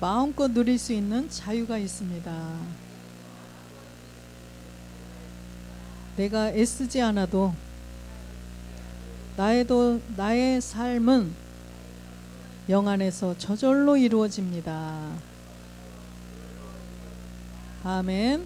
마음껏 누릴 수 있는 자유가 있습니다. 내가 애쓰지 않아도 나의 삶은 영 안에서 저절로 이루어집니다. 아멘.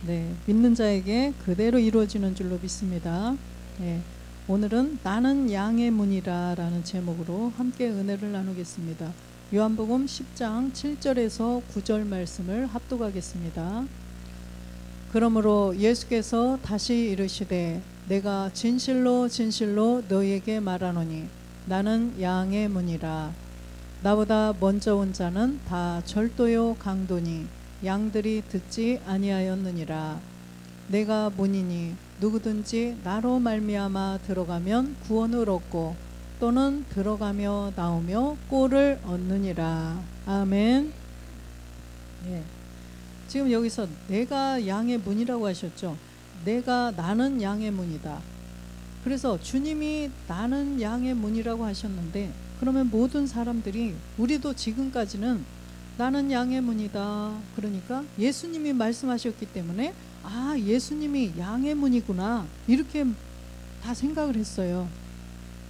네, 믿는 자에게 그대로 이루어지는 줄로 믿습니다. 네, 오늘은 나는 양의 문이라 라는 제목으로 함께 은혜를 나누겠습니다. 요한복음 10장 7절에서 9절 말씀을 합독하겠습니다. 그러므로 예수께서 다시 이르시되 내가 진실로 진실로 너희에게 말하노니 나는 양의 문이라. 나보다 먼저 온 자는 다 절도요 강도니 양들이 듣지 아니하였느니라. 내가 문이니 누구든지 나로 말미암아 들어가면 구원을 얻고 또는 들어가며 나오며 꼴을 얻느니라. 아멘. 네. 지금 여기서 내가 양의 문이라고 하셨죠. 나는 양의 문이다. 그래서 주님이 나는 양의 문이라고 하셨는데, 그러면 모든 사람들이, 우리도 지금까지는 나는 양의 문이다, 그러니까 예수님이 말씀하셨기 때문에 아, 예수님이 양의 문이구나, 이렇게 다 생각을 했어요.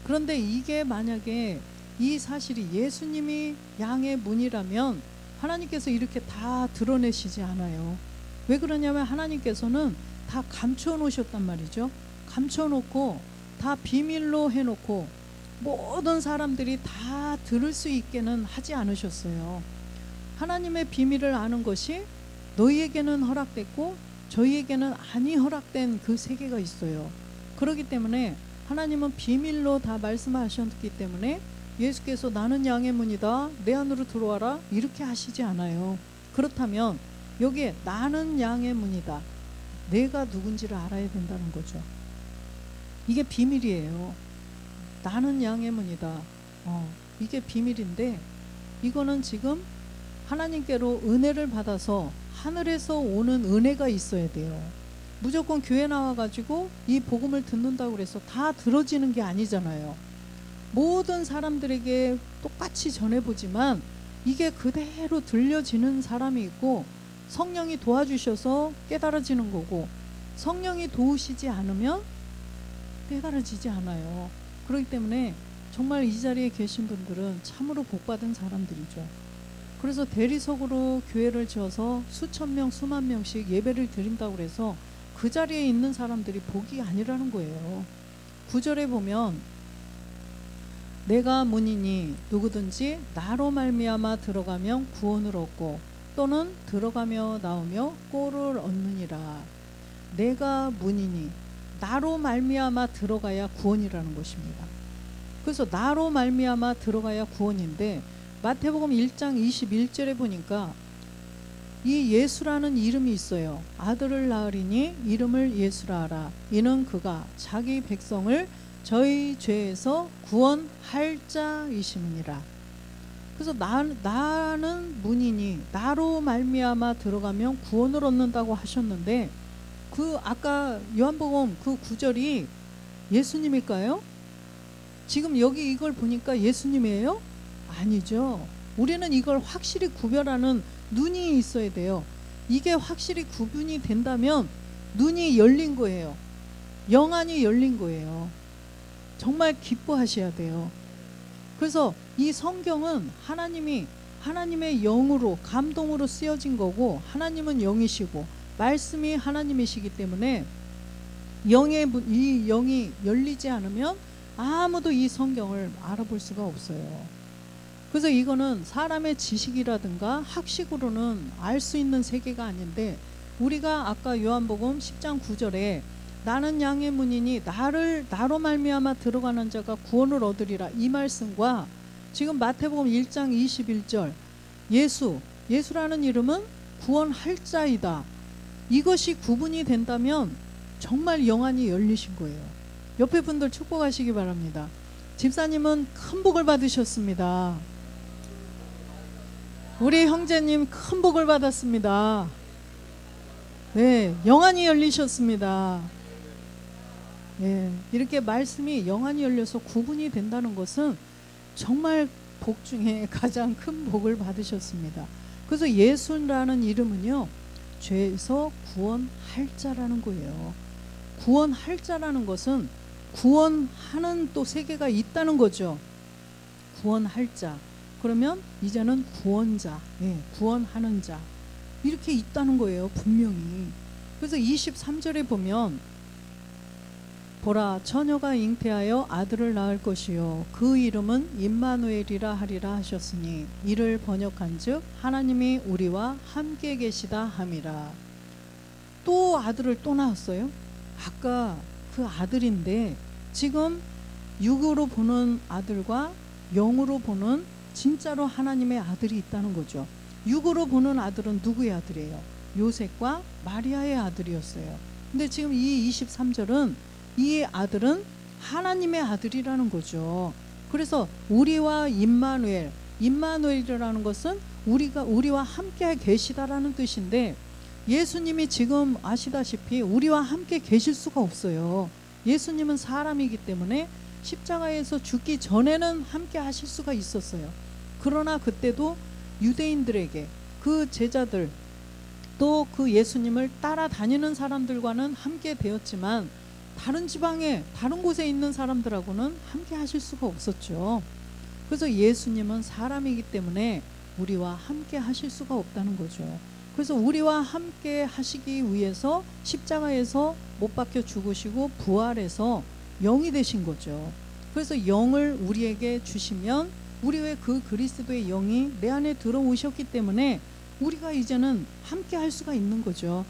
그런데 이게 만약에 이 사실이 예수님이 양의 문이라면 하나님께서 이렇게 다 드러내시지 않아요. 왜 그러냐면 하나님께서는 다 감춰 놓으셨단 말이죠. 감춰 놓고 다 비밀로 해놓고 모든 사람들이 다 들을 수 있게는 하지 않으셨어요. 하나님의 비밀을 아는 것이 너희에게는 허락됐고 저희에게는 아니 허락된 그 세계가 있어요. 그렇기 때문에 하나님은 비밀로 다 말씀하셨기 때문에 예수께서 나는 양의 문이다, 내 안으로 들어와라, 이렇게 하시지 않아요. 그렇다면 여기에 나는 양의 문이다, 내가 누군지를 알아야 된다는 거죠. 이게 비밀이에요. 나는 양의 문이다. 이게 비밀인데, 이거는 지금 하나님께로 은혜를 받아서 하늘에서 오는 은혜가 있어야 돼요. 무조건 교회 나와가지고 이 복음을 듣는다고 해서 다 들어지는 게 아니잖아요. 모든 사람들에게 똑같이 전해보지만 이게 그대로 들려지는 사람이 있고, 성령이 도와주셔서 깨달아지는 거고, 성령이 도우시지 않으면 깨달아지지 않아요. 그렇기 때문에 정말 이 자리에 계신 분들은 참으로 복받은 사람들이죠. 그래서 대리석으로 교회를 지어서 수천 명 수만 명씩 예배를 드린다고 해서 그 자리에 있는 사람들이 복이 아니라는 거예요. 9절에 보면 내가 문이니 누구든지 나로 말미암아 들어가면 구원을 얻고 또는 들어가며 나오며 꼴을 얻느니라. 내가 문이니 나로 말미암아 들어가야 구원이라는 것입니다. 그래서 나로 말미암아 들어가야 구원인데, 마태복음 1장 21절에 보니까 이 예수라는 이름이 있어요. 아들을 낳으리니 이름을 예수라 하라. 이는 그가 자기 백성을 저희 죄에서 구원할 자이심이니라. 그래서 나는 문이니 나로 말미암아 들어가면 구원을 얻는다고 하셨는데, 그 아까 요한복음 그 9절이 예수님일까요? 지금 여기 이걸 보니까 예수님이에요? 아니죠. 우리는 이걸 확실히 구별하는 눈이 있어야 돼요. 이게 확실히 구분이 된다면 눈이 열린 거예요. 영안이 열린 거예요. 정말 기뻐하셔야 돼요. 그래서 이 성경은 하나님의 영으로, 감동으로 쓰여진 거고, 하나님은 영이시고 말씀이 하나님이시기 때문에 이 영이 열리지 않으면 아무도 이 성경을 알아볼 수가 없어요. 그래서 이거는 사람의 지식이라든가 학식으로는 알 수 있는 세계가 아닌데, 우리가 아까 요한복음 10장 9절에 나는 양의 문이니 나로 말미암아 들어가는 자가 구원을 얻으리라, 이 말씀과 지금 마태복음 1장 21절 예수라는 이름은 구원할 자이다, 이것이 구분이 된다면 정말 영안이 열리신 거예요. 옆에 분들 축복하시기 바랍니다. 집사님은 큰 복을 받으셨습니다. 우리 형제님 큰 복을 받았습니다. 네, 영안이 열리셨습니다. 네, 이렇게 말씀이 영안이 열려서 구분이 된다는 것은 정말 복 중에 가장 큰 복을 받으셨습니다. 그래서 예수라는 이름은요, 죄에서 구원할 자라는 거예요. 구원할 자라는 것은 구원하는 또 세계가 있다는 거죠. 구원할 자. 그러면 이제는 구원자, 구원하는 자, 이렇게 있다는 거예요, 분명히. 그래서 23절에 보면 보라, 처녀가 잉태하여 아들을 낳을 것이요 그 이름은 임마누엘이라 하리라 하셨으니 이를 번역한즉 하나님이 우리와 함께 계시다 함이라. 또 아들을 또 낳았어요. 아까 그 아들인데 지금 육으로 보는 아들과 영으로 보는 진짜로 하나님의 아들이 있다는 거죠. 육으로 보는 아들은 누구의 아들이에요? 요셉과 마리아의 아들이었어요. 근데 지금 이 23절은 이 아들은 하나님의 아들이라는 거죠. 그래서 우리와 임마누엘이라는 것은 우리와 함께 계시다라는 뜻인데, 예수님이 지금 아시다시피 우리와 함께 계실 수가 없어요. 예수님은 사람이기 때문에 십자가에서 죽기 전에는 함께 하실 수가 있었어요. 그러나 그때도 유대인들에게, 그 제자들, 또 그 예수님을 따라다니는 사람들과는 함께 되었지만 다른 지방에, 다른 곳에 있는 사람들하고는 함께 하실 수가 없었죠. 그래서 예수님은 사람이기 때문에 우리와 함께 하실 수가 없다는 거죠. 그래서 우리와 함께 하시기 위해서 십자가에서 못 박혀 죽으시고 부활해서 영이 되신 거죠. 그래서 영을 우리에게 주시면 우리의 그 그리스도의 영이 내 안에 들어오셨기 때문에 우리가 이제는 함께 할 수가 있는 거죠.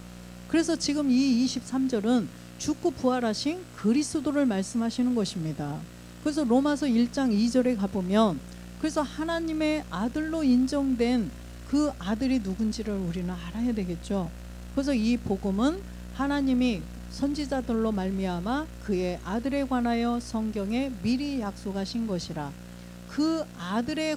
그래서 지금 이 23절은 죽고 부활하신 그리스도를 말씀하시는 것입니다. 그래서 로마서 1장 2절에 가보면, 그래서 하나님의 아들로 인정된 그 아들이 누군지를 우리는 알아야 되겠죠. 그래서 이 복음은 하나님이 선지자들로 말미암아 그의 아들에 관하여 성경에 미리 약속하신 것이라. 그 아들에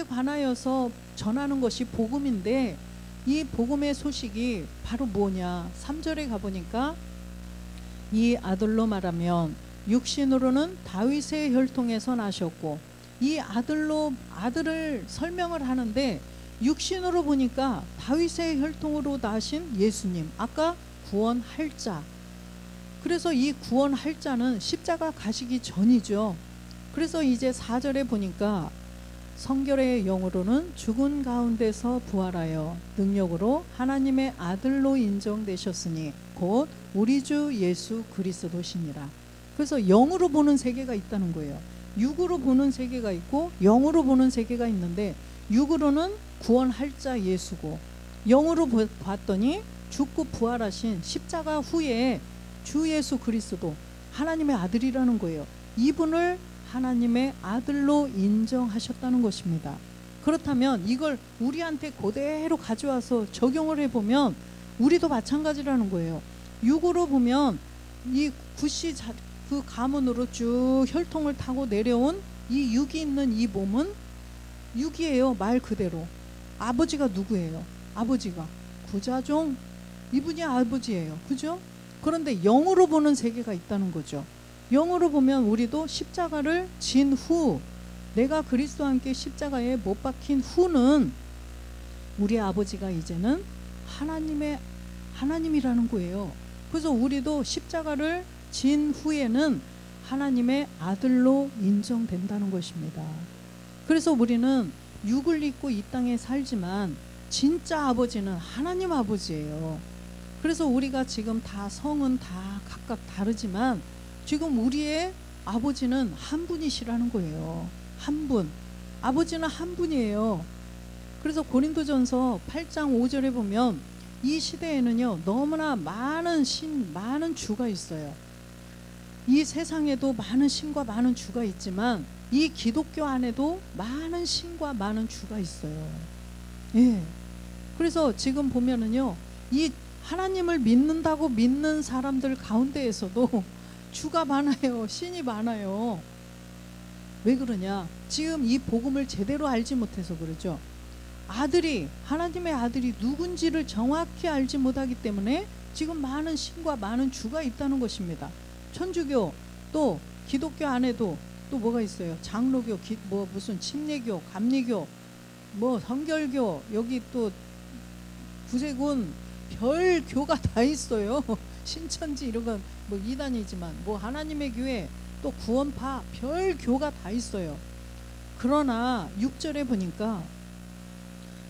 관하여서 전하는 것이 복음인데, 이 복음의 소식이 바로 뭐냐? 3절에 가보니까 이 아들로 말하면 육신으로는 다윗의 혈통에서 나셨고, 이 아들을 설명을 하는데 육신으로 보니까 다윗의 혈통으로 나신 예수님, 아까 구원할 자. 그래서 이 구원할 자는 십자가 가시기 전이죠. 그래서 이제 4절에 보니까 성결의 영으로는 죽은 가운데서 부활하여 능력으로 하나님의 아들로 인정되셨으니 곧 우리 주 예수 그리스도시니라. 그래서 영으로 보는 세계가 있다는 거예요. 육으로 보는 세계가 있고 영으로 보는 세계가 있는데, 육으로는 구원할 자 예수고, 영으로 봤더니 죽고 부활하신 십자가 후에 주 예수 그리스도, 하나님의 아들이라는 거예요. 이분을 하나님의 아들로 인정하셨다는 것입니다. 그렇다면 이걸 우리한테 그대로 가져와서 적용을 해보면 우리도 마찬가지라는 거예요. 육으로 보면 이 구씨 그 가문으로 쭉 혈통을 타고 내려온 이 육이 있는 이 몸은 육이에요. 말 그대로. 아버지가 누구예요? 아버지가 구자종, 이분이 아버지예요. 그죠? 그런데 영으로 보는 세계가 있다는 거죠. 영으로 보면 우리도 십자가를 진 후, 내가 그리스도와 함께 십자가에 못 박힌 후는 우리 아버지가 이제는 하나님이라는 거예요. 그래서 우리도 십자가를 진 후에는 하나님의 아들로 인정된다는 것입니다. 그래서 우리는 육을 입고 이 땅에 살지만 진짜 아버지는 하나님 아버지예요. 그래서 우리가 지금 다 성은 다 각각 다르지만 지금 우리의 아버지는 한 분이시라는 거예요. 한 분. 아버지는 한 분이에요. 그래서 고린도전서 8장 5절에 보면 이 시대에는요, 너무나 많은 주가 있어요. 이 세상에도 많은 신과 많은 주가 있지만 이 기독교 안에도 많은 신과 많은 주가 있어요. 예. 그래서 지금 보면은요, 이 하나님을 믿는다고 믿는 사람들 가운데에서도 주가 많아요. 신이 많아요. 왜 그러냐? 지금 이 복음을 제대로 알지 못해서 그러죠. 하나님의 아들이 누군지를 정확히 알지 못하기 때문에 지금 많은 신과 많은 주가 있다는 것입니다. 천주교, 또 기독교 안에도 또 뭐가 있어요? 장로교, 뭐 무슨 침례교, 감리교, 뭐 성결교, 여기 또 구세군 별 교가 다 있어요. 신천지 이런 건 뭐 이단이지만 뭐 하나님의 교회 또 구원파 별 교가 다 있어요. 그러나 6절에 보니까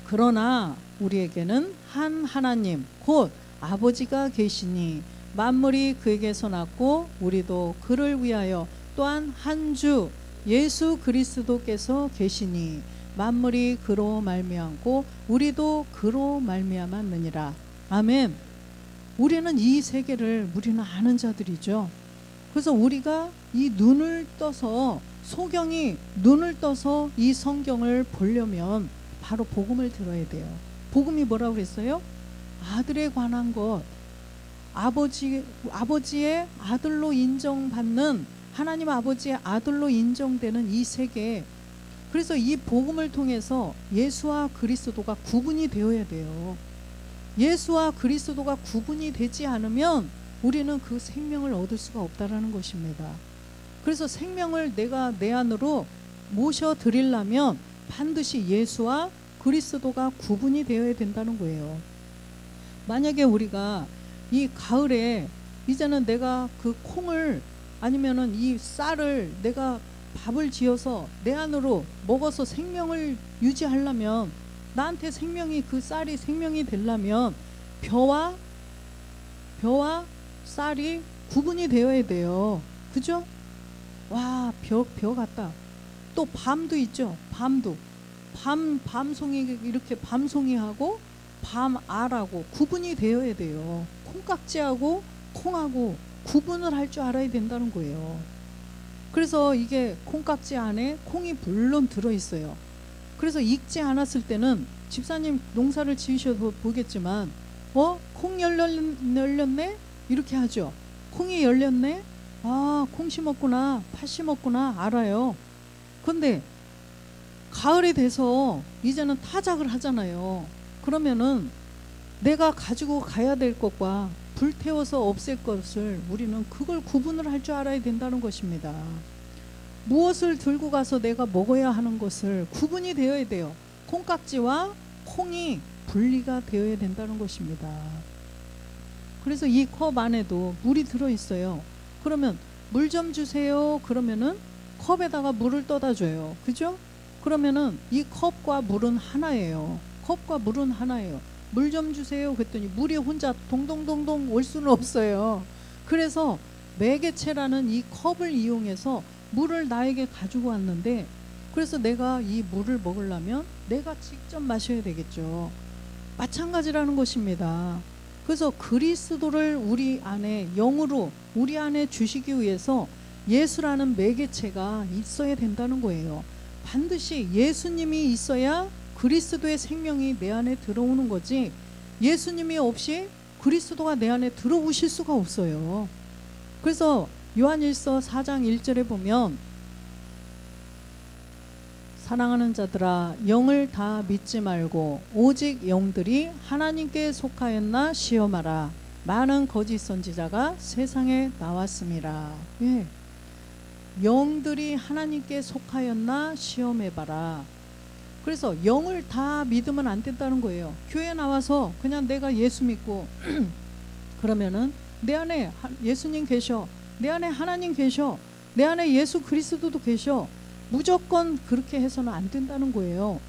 그러나 우리에게는 한 하나님 곧 아버지가 계시니 만물이 그에게서 났고 우리도 그를 위하여 또한 한 주 예수 그리스도께서 계시니 만물이 그로 말미암고 우리도 그로 말미암았느니라. 아멘. 우리는 이 세계를 우리는 아는 자들이죠. 그래서 우리가 이 눈을 떠서 소경이 눈을 떠서 이 성경을 보려면 바로 복음을 들어야 돼요. 복음이 뭐라고 그랬어요? 아들에 관한 것, 아버지의 아들로 인정받는 하나님 아버지의 아들로 인정되는 이 세계. 그래서 이 복음을 통해서 예수와 그리스도가 구분이 되어야 돼요. 예수와 그리스도가 구분이 되지 않으면 우리는 그 생명을 얻을 수가 없다라는 것입니다. 그래서 생명을 내가 내 안으로 모셔 드리려면 반드시 예수와 그리스도가 구분이 되어야 된다는 거예요. 만약에 우리가 이 가을에 이제는 내가 그 콩을 아니면은 이 쌀을 내가 밥을 지어서 내 안으로 먹어서 생명을 유지하려면 나한테 생명이 그 쌀이 생명이 되려면 벼와 쌀이 구분이 되어야 돼요. 그죠? 와, 벼 같다. 또 밤도 있죠. 밤송이 이렇게 밤송이하고 밤알하고 구분이 되어야 돼요. 콩깍지하고 콩하고 구분을 할 줄 알아야 된다는 거예요. 그래서 이게 콩깍지 안에 콩이 물론 들어있어요. 그래서 익지 않았을 때는 집사님 농사를 지으셔도 보겠지만 콩 열렸네? 이렇게 하죠. 콩이 열렸네? 아, 콩 심었구나, 팥 심었구나 알아요. 근데 가을이 돼서 이제는 타작을 하잖아요. 그러면은 내가 가지고 가야 될 것과 불태워서 없앨 것을 우리는 그걸 구분을 할 줄 알아야 된다는 것입니다. 무엇을 들고 가서 내가 먹어야 하는 것을 구분이 되어야 돼요. 콩깍지와 콩이 분리가 되어야 된다는 것입니다. 그래서 이 컵 안에도 물이 들어있어요. 그러면 물 좀 주세요. 그러면은 컵에다가 물을 떠다 줘요. 그죠? 그러면은 이 컵과 물은 하나예요. 컵과 물은 하나예요. 물 좀 주세요. 그랬더니 물이 혼자 동동동동 올 수는 없어요. 그래서 매개체라는 이 컵을 이용해서 물을 나에게 가지고 왔는데, 그래서 내가 이 물을 먹으려면 내가 직접 마셔야 되겠죠. 마찬가지라는 것입니다. 그래서 그리스도를 우리 안에 영으로 우리 안에 주시기 위해서 예수라는 매개체가 있어야 된다는 거예요. 반드시 예수님이 있어야 그리스도의 생명이 내 안에 들어오는 거지, 예수님이 없이 그리스도가 내 안에 들어오실 수가 없어요. 그래서 요한일서 4장 1절에 보면 사랑하는 자들아 영을 다 믿지 말고 오직 영들이 하나님께 속하였나 시험하라. 많은 거짓 선지자가 세상에 나왔습니다. 예. 영들이 하나님께 속하였나 시험해봐라. 그래서 영을 다 믿으면 안 된다는 거예요. 교회 나와서 그냥 내가 예수 믿고 그러면은 내 안에 예수님 계셔, 내 안에 하나님 계셔, 내 안에 예수 그리스도도 계셔, 무조건 그렇게 해서는 안 된다는 거예요.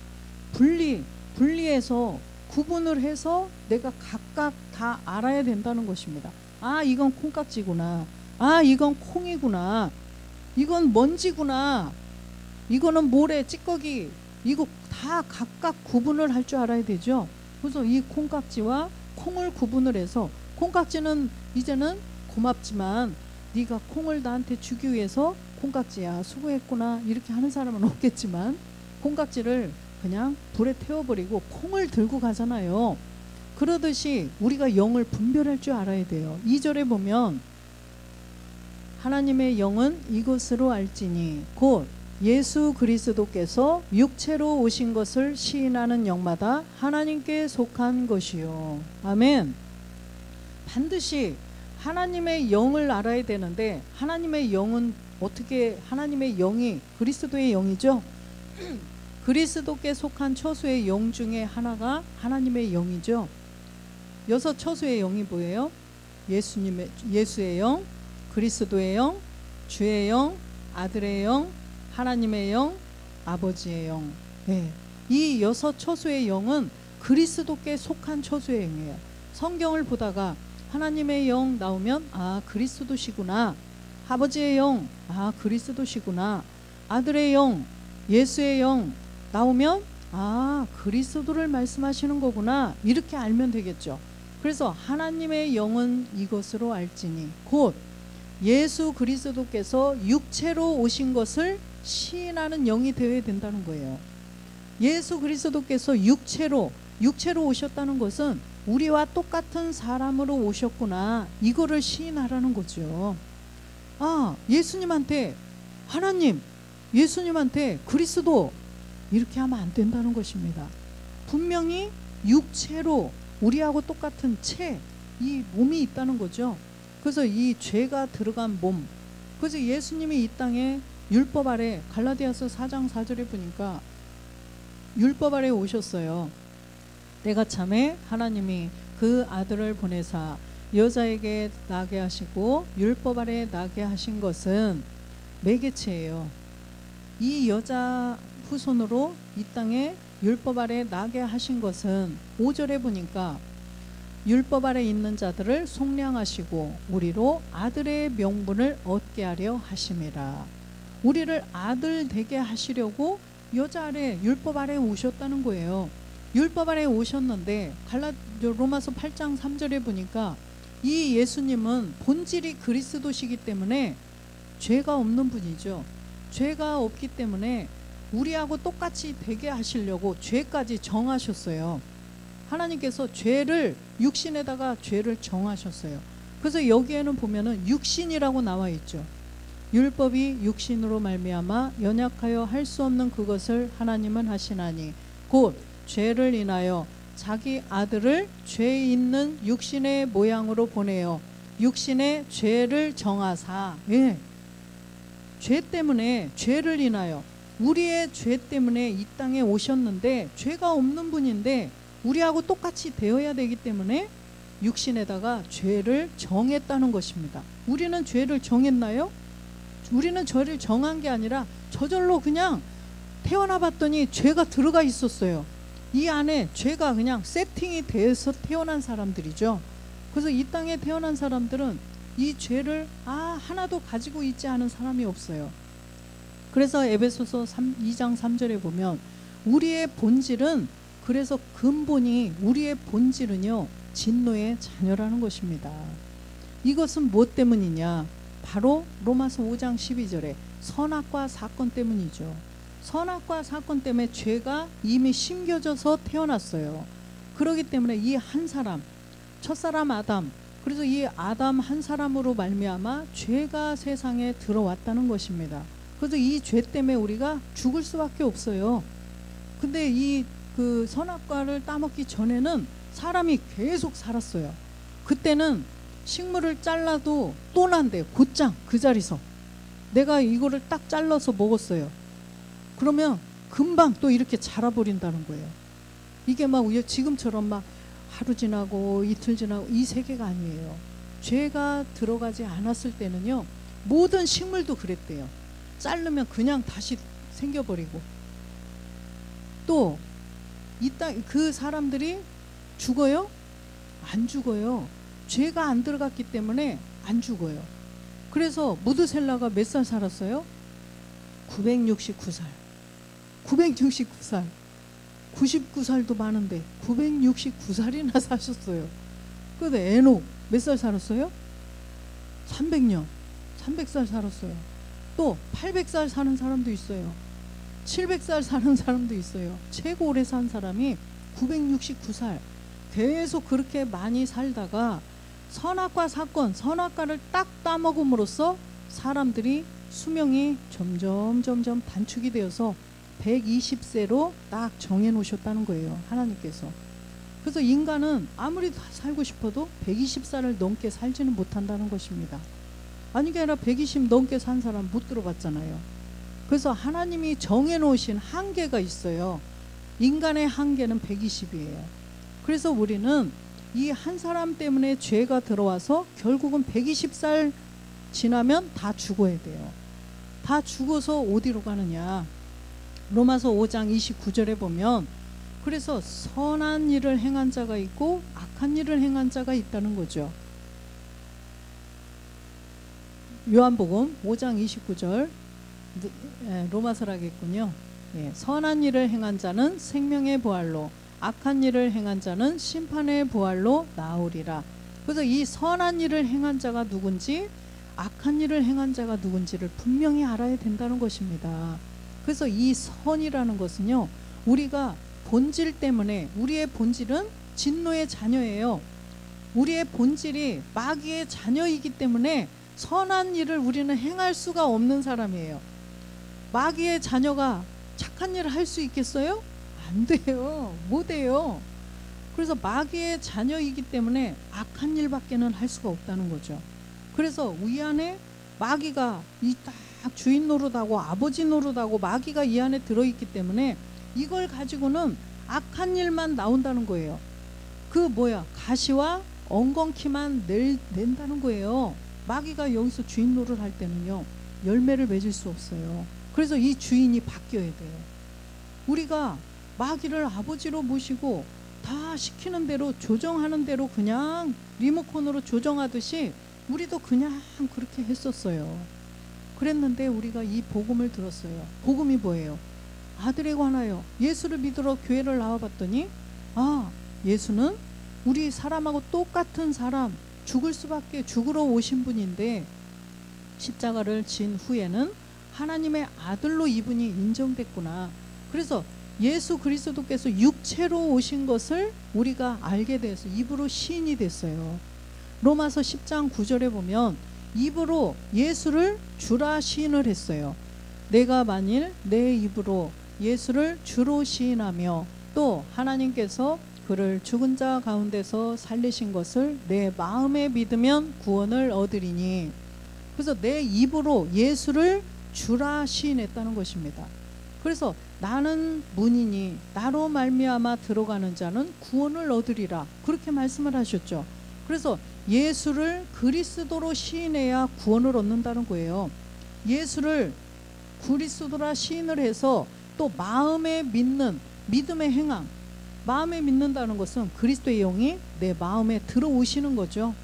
분리해서 구분을 해서 내가 각각 다 알아야 된다는 것입니다. 아, 이건 콩깍지구나, 아, 이건 콩이구나, 이건 먼지구나, 이거는 모래 찌꺼기, 이거 다 각각 구분을 할 줄 알아야 되죠. 그래서 이 콩깍지와 콩을 구분을 해서, 콩깍지는 이제는 고맙지만 네가 콩을 나한테 주기 위해서 콩깍지야 수고했구나 이렇게 하는 사람은 없겠지만, 콩깍지를 그냥 불에 태워버리고 콩을 들고 가잖아요. 그러듯이 우리가 영을 분별할 줄 알아야 돼요. 2절에 보면 하나님의 영은 이것으로 알지니 곧 예수 그리스도께서 육체로 오신 것을 시인하는 영마다 하나님께 속한 것이요. 아멘. 반드시 하나님의 영을 알아야 되는데, 하나님의 영은 어떻게 하나님의 영이 그리스도의 영이죠. 그리스도께 속한 처소의 영 중에 하나가 하나님의 영이죠. 6 처소의 영이 뭐예요? 예수의 영, 그리스도의 영, 주의 영, 아들의 영, 하나님의 영, 아버지의 영. 네. 이 6 처소의 영은 그리스도께 속한 처소의 영이에요. 성경을 보다가 하나님의 영 나오면 아 그리스도시구나, 아버지의 영 아 그리스도시구나, 아들의 영 예수의 영 나오면 아 그리스도를 말씀하시는 거구나, 이렇게 알면 되겠죠. 그래서 하나님의 영은 이것으로 알지니 곧 예수 그리스도께서 육체로 오신 것을 시인하는 영이 되어야 된다는 거예요. 예수 그리스도께서 육체로 오셨다는 것은 우리와 똑같은 사람으로 오셨구나, 이거를 시인하라는 거죠. 아 예수님한테 하나님, 예수님한테 그리스도, 이렇게 하면 안 된다는 것입니다. 분명히 육체로 우리하고 똑같은 이 몸이 있다는 거죠. 그래서 이 죄가 들어간 몸, 그래서 예수님이 이 땅에 율법 아래, 갈라디아서 4장 4절에 보니까 율법 아래 오셨어요. 때가 참에 하나님이 그 아들을 보내사 여자에게 나게 하시고 율법 아래 나게 하신 것은 매개체예요. 이 여자 후손으로 이 땅에 율법 아래 나게 하신 것은 5절에 보니까 율법 아래 있는 자들을 속량하시고 우리로 아들의 명분을 얻게 하려 하심이라. 우리를 아들 되게 하시려고 여자 아래, 율법 아래 오셨다는 거예요. 율법 아래 오셨는데 로마서 8장 3절에 보니까 이 예수님은 본질이 그리스도시기 때문에 죄가 없는 분이죠. 죄가 없기 때문에 우리하고 똑같이 되게 하시려고 죄까지 정하셨어요. 하나님께서 죄를, 육신에다가 죄를 정하셨어요. 그래서 여기에는 보면은 육신이라고 나와 있죠. 율법이 육신으로 말미암아 연약하여 할 수 없는 그것을 하나님은 하시나니 곧 죄를 인하여 자기 아들을 죄 있는 육신의 모양으로 보내어 육신의 죄를 정하사. 예. 죄 때문에, 죄를 인하여, 우리의 죄 때문에 이 땅에 오셨는데 죄가 없는 분인데 우리하고 똑같이 되어야 되기 때문에 육신에다가 죄를 정했다는 것입니다. 우리는 죄를 정했나요? 우리는 죄를 정한 게 아니라 저절로 그냥 태어나 봤더니 죄가 들어가 있었어요. 이 안에 죄가 그냥 세팅이 돼서 태어난 사람들이죠. 그래서 이 땅에 태어난 사람들은 이 죄를 하나도 가지고 있지 않은 사람이 없어요. 그래서 에베소서 2장 3절에 보면 우리의 본질은, 그래서 근본이, 우리의 본질은요 진노의 자녀라는 것입니다. 이것은 무엇 때문이냐? 바로 로마서 5장 12절에 선악과 사건 때문이죠. 선악과 사건 때문에 죄가 이미 심겨져서 태어났어요. 그렇기 때문에 이 한 사람, 첫사람 아담, 그래서 이 아담 한 사람으로 말미암아 죄가 세상에 들어왔다는 것입니다. 그래서 이 죄 때문에 우리가 죽을 수밖에 없어요. 근데 이 그 선악과를 따먹기 전에는 사람이 계속 살았어요. 그때는 식물을 잘라도 또 난대요. 곧장 그 자리서 내가 이거를 딱 잘라서 먹었어요. 그러면 금방 또 이렇게 자라버린다는 거예요. 이게 막 지금처럼 막 하루 지나고 이틀 지나고 이 세계가 아니에요. 죄가 들어가지 않았을 때는요 모든 식물도 그랬대요. 자르면 그냥 다시 생겨버리고, 또 이 땅 그 사람들이 죽어요? 안 죽어요. 죄가 안 들어갔기 때문에 안 죽어요. 그래서 무드셀라가 몇 살 살았어요? 969살. 969살. 99살도 많은데 969살이나 사셨어요. 그런데 에녹 몇 살 살았어요? 300년. 300살 살았어요. 또 800살 사는 사람도 있어요. 700살 사는 사람도 있어요. 최고 오래 산 사람이 969살. 계속 그렇게 많이 살다가 선악과 사건, 선악과를 딱 따먹음으로써 사람들이 수명이 점점 단축이 되어서 120세로 딱 정해 놓으셨다는 거예요. 하나님께서. 그래서 인간은 아무리 다 살고 싶어도 120살을 넘게 살지는 못한다는 것입니다. 아니 그게 아니라 120 넘게 산 사람 못 들어봤잖아요. 그래서 하나님이 정해놓으신 한계가 있어요. 인간의 한계는 120이에요. 그래서 우리는 이 한 사람 때문에 죄가 들어와서 결국은 120살 지나면 다 죽어야 돼요. 다 죽어서 어디로 가느냐. 로마서 5장 29절에 보면 그래서 선한 일을 행한 자가 있고 악한 일을 행한 자가 있다는 거죠. 요한복음 5장 29절 로마서라겠군요. 예, 선한 일을 행한 자는 생명의 부활로 악한 일을 행한 자는 심판의 부활로 나오리라. 그래서 이 선한 일을 행한 자가 누군지 악한 일을 행한 자가 누군지를 분명히 알아야 된다는 것입니다. 그래서 이 선이라는 것은요, 우리가 본질 때문에, 우리의 본질은 진노의 자녀예요. 우리의 본질이 마귀의 자녀이기 때문에 선한 일을 우리는 행할 수가 없는 사람이에요. 마귀의 자녀가 착한 일을 할 수 있겠어요? 안 돼요. 못 해요. 그래서 마귀의 자녀이기 때문에 악한 일밖에는 할 수가 없다는 거죠. 그래서 이 안에 마귀가 이 딱 주인 노릇하고 아버지 노릇하고 마귀가 이 안에 들어있기 때문에 이걸 가지고는 악한 일만 나온다는 거예요. 그 뭐야, 가시와 엉겅퀴만 낸다는 거예요. 마귀가 여기서 주인 노릇할 때는요, 열매를 맺을 수 없어요. 그래서 이 주인이 바뀌어야 돼요. 우리가 마귀를 아버지로 모시고 다 시키는 대로, 조정하는 대로 그냥 리모컨으로 조정하듯이 우리도 그냥 그렇게 했었어요. 그랬는데 우리가 이 복음을 들었어요. 복음이 뭐예요? 아들에 관하여 예수를 믿으러 교회를 나와봤더니, 아, 예수는 우리 사람하고 똑같은 사람, 죽으러 오신 분인데 십자가를 진 후에는 하나님의 아들로 이분이 인정됐구나. 그래서 예수 그리스도께서 육체로 오신 것을 우리가 알게 돼서 입으로 시인이 됐어요. 로마서 10장 9절에 보면 입으로 예수를 주라 시인을 했어요. 내가 만일 내 입으로 예수를 주로 시인하며 또 하나님께서 그를 죽은 자 가운데서 살리신 것을 내 마음에 믿으면 구원을 얻으리니. 그래서 내 입으로 예수를 주라 시인했다는 것입니다. 그래서 나는 문이니 나로 말미암아 들어가는 자는 구원을 얻으리라, 그렇게 말씀을 하셨죠. 그래서 예수를 그리스도로 시인해야 구원을 얻는다는 거예요. 예수를 그리스도라 시인을 해서 또 마음에 믿는 믿음의 행함, 마음에 믿는다는 것은 그리스도의 영이 내 마음에 들어오시는 거죠.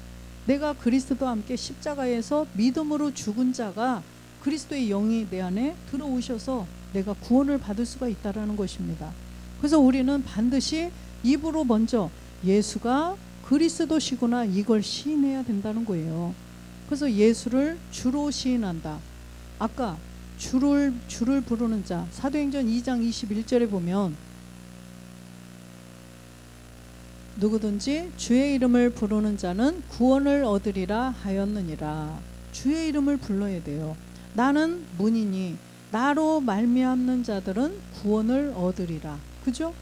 내가 그리스도와 함께 십자가에서 믿음으로 죽은 자가 그리스도의 영이 내 안에 들어오셔서 내가 구원을 받을 수가 있다는 것입니다. 그래서 우리는 반드시 입으로 먼저 예수가 그리스도시구나, 이걸 시인해야 된다는 거예요. 그래서 예수를 주로 시인한다. 아까 주를 부르는 자, 사도행전 2장 21절에 보면 누구든지 주의 이름을 부르는 자는 구원을 얻으리라 하였느니라. 주의 이름을 불러야 돼요. 나는 문이니 나로 말미암는 자들은 구원을 얻으리라. 그죠?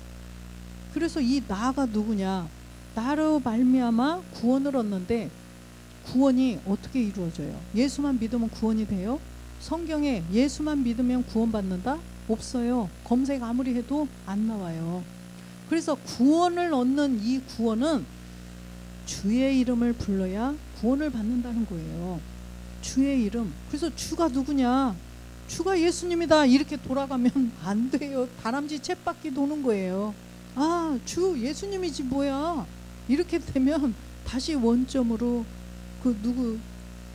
그래서 이 나가 누구냐? 나로 말미암아 구원을 얻는데, 구원이 어떻게 이루어져요? 예수만 믿으면 구원이 돼요? 성경에 예수만 믿으면 구원받는다? 없어요. 검색 아무리 해도 안 나와요. 그래서 구원을 얻는 이 구원은 주의 이름을 불러야 구원을 받는다는 거예요. 주의 이름. 그래서 주가 누구냐? 주가 예수님이다, 이렇게 돌아가면 안 돼요. 다람쥐 쳇바퀴 도는 거예요. 아, 주 예수님이지 뭐야, 이렇게 되면 다시 원점으로,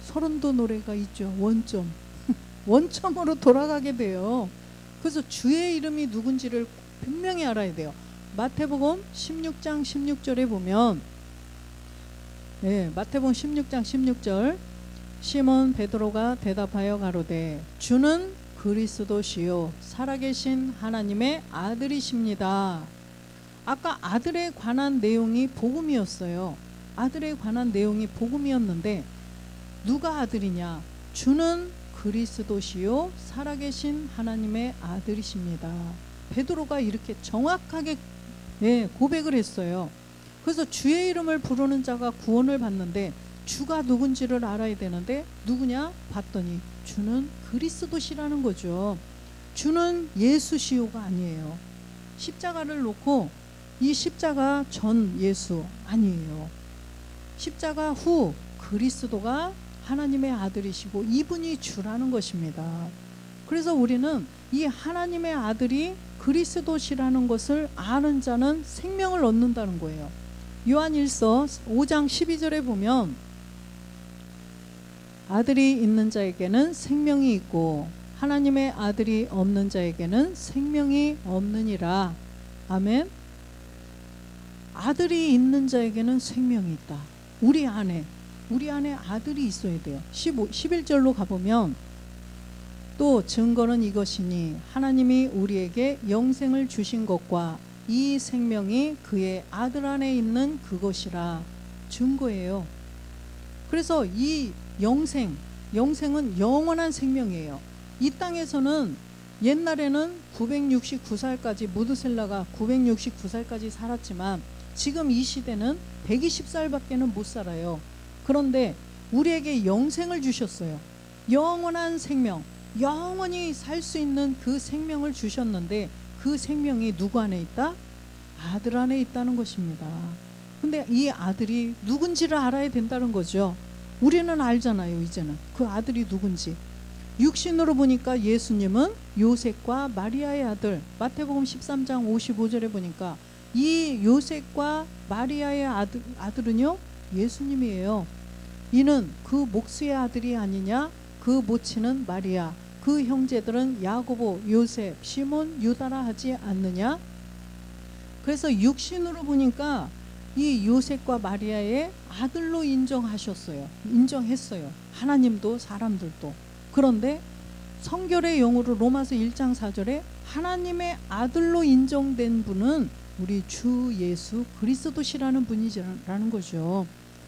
서른도 노래가 있죠. 원점. 원점으로 돌아가게 돼요. 그래서 주의 이름이 누군지를 분명히 알아야 돼요. 마태복음 16장 16절에 보면, 마태복음 16장 16절, 시몬 베드로가 대답하여 가로되 주는 그리스도시요 살아계신 하나님의 아들이십니다. 아까 아들에 관한 내용이 복음이었어요. 아들에 관한 내용이 복음이었는데 누가 아들이냐? 주는 그리스도시요 살아계신 하나님의 아들이십니다. 베드로가 이렇게 정확하게 고백을 했어요. 그래서 주의 이름을 부르는 자가 구원을 받는데, 주가 누군지를 알아야 되는데 누구냐 봤더니 주는 그리스도시라는 거죠. 주는 예수시오가 아니에요. 십자가를 놓고 이 십자가 전 예수 아니에요. 십자가 후 그리스도가 하나님의 아들이시고 이분이 주라는 것입니다. 그래서 우리는 이 하나님의 아들이 그리스도시라는 것을 아는 자는 생명을 얻는다는 거예요. 요한일서 5장 12절에 보면 아들이 있는 자에게는 생명이 있고 하나님의 아들이 없는 자에게는 생명이 없느니라. 아멘. 아들이 있는 자에게는 생명이 있다. 우리 안에 아들이 있어야 돼요. 11절로 가보면 또 증거는 이것이니 하나님이 우리에게 영생을 주신 것과 이 생명이 그의 아들 안에 있는 그것이라. 증거예요. 그래서 이 영생은 영원한 생명이에요. 이 땅에서는 옛날에는 969살까지 무드셀라가 969살까지 살았지만 지금 이 시대는 120살밖에는 못 살아요. 그런데 우리에게 영생을 주셨어요. 영원한 생명, 영원히 살 수 있는 그 생명을 주셨는데 그 생명이 누구 안에 있다? 아들 안에 있다는 것입니다. 근데 이 아들이 누군지를 알아야 된다는 거죠. 우리는 알잖아요. 이제는 그 아들이 누군지. 육신으로 보니까 예수님은 요셉과 마리아의 아들. 마태복음 13장 55절에 보니까 이 요셉과 마리아의 아들은요 예수님이에요. 이는 그 목수의 아들이 아니냐? 그 모친은 마리아, 그 형제들은 야고보, 요셉, 시몬, 유다라 하지 않느냐? 그래서 육신으로 보니까 이 요셉과 마리아의 아들로 인정하셨어요. 인정했어요. 하나님도 사람들도. 그런데 성결의 영으로 로마서 1장 4절에 하나님의 아들로 인정된 분은 우리 주 예수 그리스도시라는 분이라는 거죠.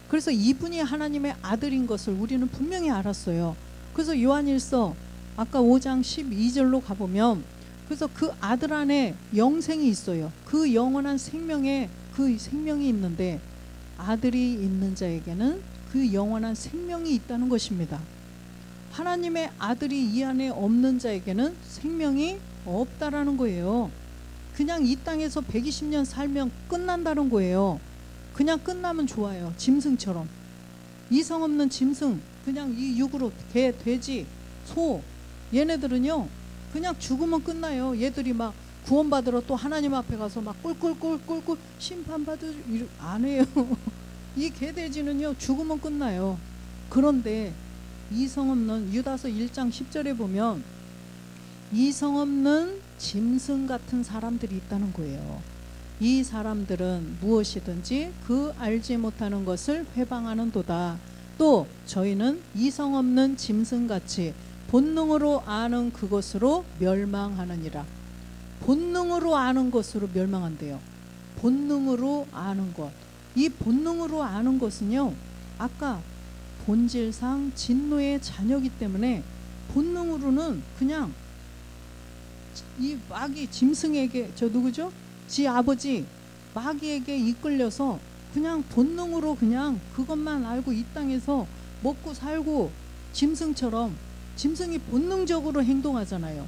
그래서 이분이 하나님의 아들인 것을 우리는 분명히 알았어요. 그래서 요한일서 아까 5장 12절로 가보면 그래서 그 아들 안에 영생이 있어요. 그 영원한 생명에 그 생명이 있는데 아들이 있는 자에게는 그 영원한 생명이 있다는 것입니다. 하나님의 아들이 이 안에 없는 자에게는 생명이 없다라는 거예요. 그냥 이 땅에서 120년 살면 끝난다는 거예요. 그냥 끝나면 좋아요. 짐승처럼. 이성 없는 짐승, 그냥 이 육으로 개, 돼지, 소, 얘네들은요 그냥 죽으면 끝나요. 얘들이 막 구원받으러 또 하나님 앞에 가서 막 꿀꿀꿀꿀꿀 심판받을 안 해요. 이 개돼지는요 죽으면 끝나요. 그런데 이성 없는 유다서 1장 10절에 보면 이성 없는 짐승 같은 사람들이 있다는 거예요. 이 사람들은 무엇이든지 그 알지 못하는 것을 회방하는도다. 또 저희는 이성 없는 짐승같이 본능으로 아는 그것으로 멸망하느니라. 본능으로 아는 것으로 멸망한대요. 본능으로 아는 것. 이 본능으로 아는 것은요 아까 본질상 진노의 자녀이기 때문에 본능으로는 그냥 이 마귀 짐승에게 저 누구죠? 지 아버지 마귀에게 이끌려서 그냥 본능으로 그냥 그것만 알고 이 땅에서 먹고 살고 짐승처럼 짐승이 본능적으로 행동하잖아요.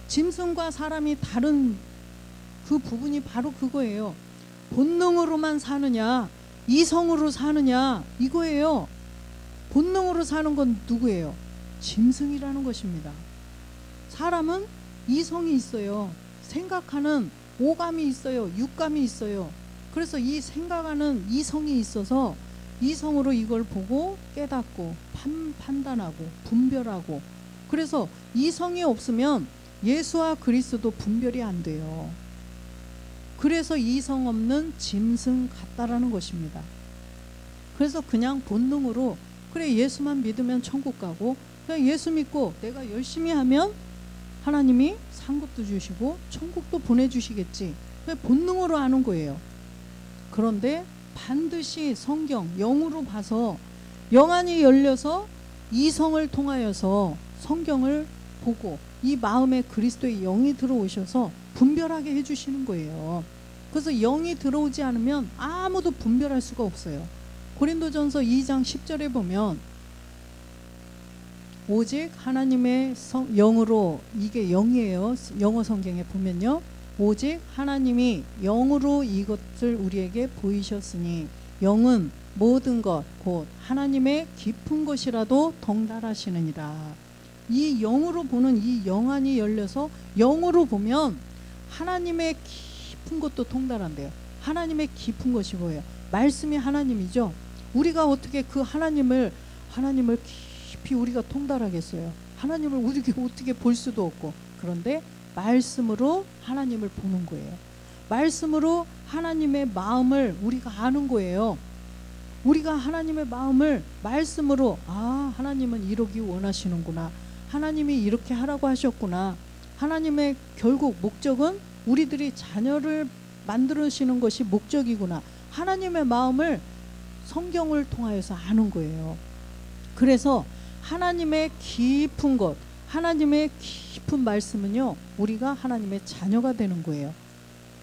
짐승과 사람이 다른 그 부분이 바로 그거예요. 본능으로만 사느냐 이성으로 사느냐 이거예요. 본능으로 사는 건 누구예요? 짐승이라는 것입니다. 사람은 이성이 있어요. 생각하는 오감이 있어요. 육감이 있어요. 그래서 이 생각하는 이성이 있어서 이성으로 이걸 보고 깨닫고 판단하고 분별하고 그래서 이성이 없으면 예수와 그리스도 분별이 안 돼요. 그래서 이성 없는 짐승 같다라는 것입니다. 그래서 그냥 본능으로 그래 예수만 믿으면 천국 가고 그냥 예수 믿고 내가 열심히 하면 하나님이 상급도 주시고 천국도 보내주시겠지. 본능으로 아는 거예요. 그런데 반드시 성경 영으로 봐서 영안이 열려서 이성을 통하여서 성경을 보고 이 마음에 그리스도의 영이 들어오셔서 분별하게 해주시는 거예요. 그래서 영이 들어오지 않으면 아무도 분별할 수가 없어요. 고린도전서 2장 10절에 보면 오직 하나님의 영으로, 이게 영이에요. 영어 성경에 보면요. 오직 하나님이 영으로 이것을 우리에게 보이셨으니 영은 모든 것 곧 하나님의 깊은 것이라도 통달하시느니라. 이 영으로 보는 이 영안이 열려서 영으로 보면 하나님의 깊은 것도 통달한대요. 하나님의 깊은 것이 뭐예요? 말씀이 하나님이죠. 우리가 어떻게 그 하나님을 깊이 우리가 통달하겠어요? 하나님을 우리가 어떻게 볼 수도 없고. 그런데 말씀으로 하나님을 보는 거예요. 말씀으로 하나님의 마음을 우리가 아는 거예요. 우리가 하나님의 마음을 말씀으로, 아, 하나님은 이러기 원하시는구나. 하나님이 이렇게 하라고 하셨구나. 하나님의 결국 목적은 우리들이 자녀를 만들으시는 것이 목적이구나. 하나님의 마음을 성경을 통하여서 아는 거예요. 그래서 하나님의 깊은 것, 하나님의 깊은 말씀은요, 우리가 하나님의 자녀가 되는 거예요.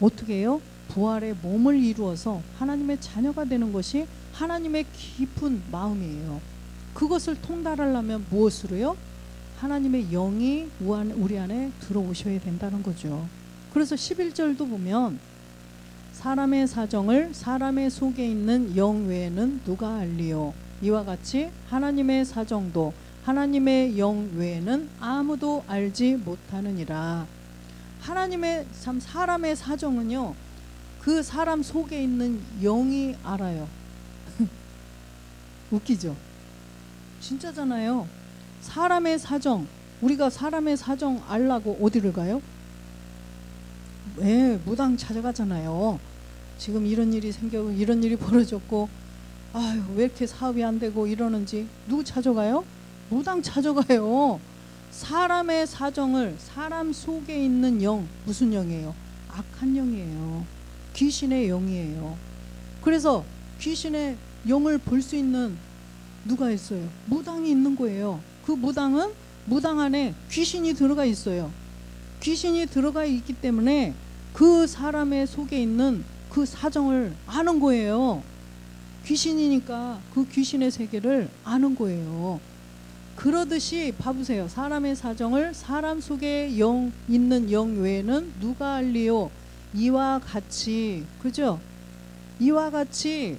어떻게 해요? 부활의 몸을 이루어서 하나님의 자녀가 되는 것이 하나님의 깊은 마음이에요. 그것을 통달하려면 무엇으로요? 하나님의 영이 우리 안에 들어오셔야 된다는 거죠. 그래서 11절도 보면 사람의 사정을 사람의 속에 있는 영 외에는 누가 알리요? 이와 같이 하나님의 사정도 하나님의 영 외에는 아무도 알지 못하느니라. 하나님의 참 사람의 사정은요, 그 사람 속에 있는 영이 알아요. 웃기죠? 진짜잖아요. 사람의 사정, 우리가 사람의 사정 알라고 어디를 가요? 왜 무당 찾아가잖아요. 지금 이런 일이 생기고 이런 일이 벌어졌고, 아유, 왜 이렇게 사업이 안 되고 이러는지 누구 찾아가요? 무당 찾아가요. 사람의 사정을, 사람 속에 있는 영, 무슨 영이에요? 악한 영이에요. 귀신의 영이에요. 그래서 귀신의 영을 볼 수 있는 누가 있어요? 무당이 있는 거예요. 그 무당은 무당 안에 귀신이 들어가 있어요. 귀신이 들어가 있기 때문에 그 사람의 속에 있는 그 사정을 아는 거예요. 귀신이니까 그 귀신의 세계를 아는 거예요. 그러듯이 봐보세요. 사람의 사정을 사람 속에 있는 영 외에는 누가 알리요? 이와 같이, 그죠? 이와 같이